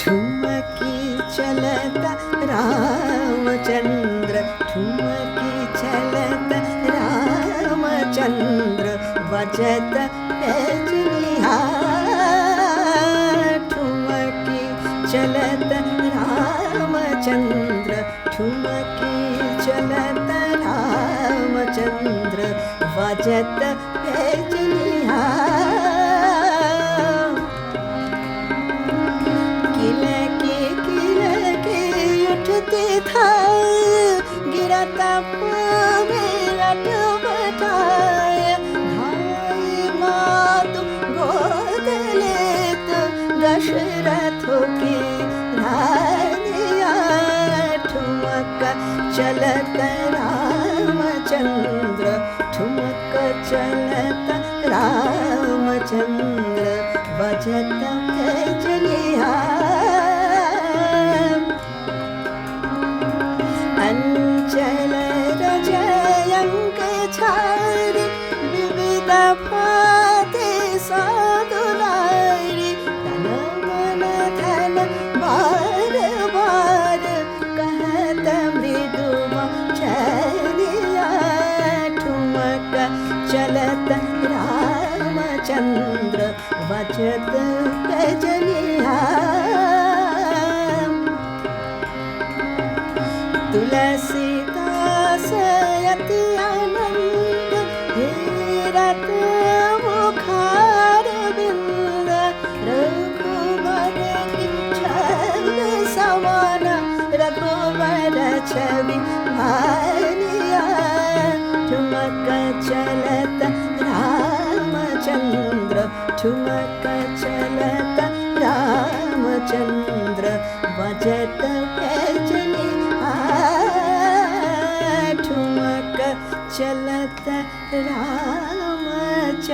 ठुमकी चलता रामचंद्र, ठुमकी चलता रामचंद्र, बजत पैजनिया। ठुमकी चलता रामचंद्र, ठुमकी चलता रामचंद्र, बजत पैजनिया। उठते था गिरता मेरा टबटाया, भाई मातु गोद लेत दशरथों की रानिया। ठुमका चलता रामचंद्र, ठुमका चलता रामचंद्र, बजत पैजनिया। अंचल रजयंक छारी, विविध भांति सादुलारी, तन मन धन बार बार, कहत मृदु चलिया। ठुमका चलत रामचंद्र, बजत पैजनिया। तुलसीदास अति आनंद, हेरत मुखार बिंद, रघुवर की छवि समान, रघुवर छवि भानिया। ठुमका चलत रामचंद्र, ठुमका चलत रामचंद्र, बजत पैजनिया। ठुमका चलत रामचंद्र।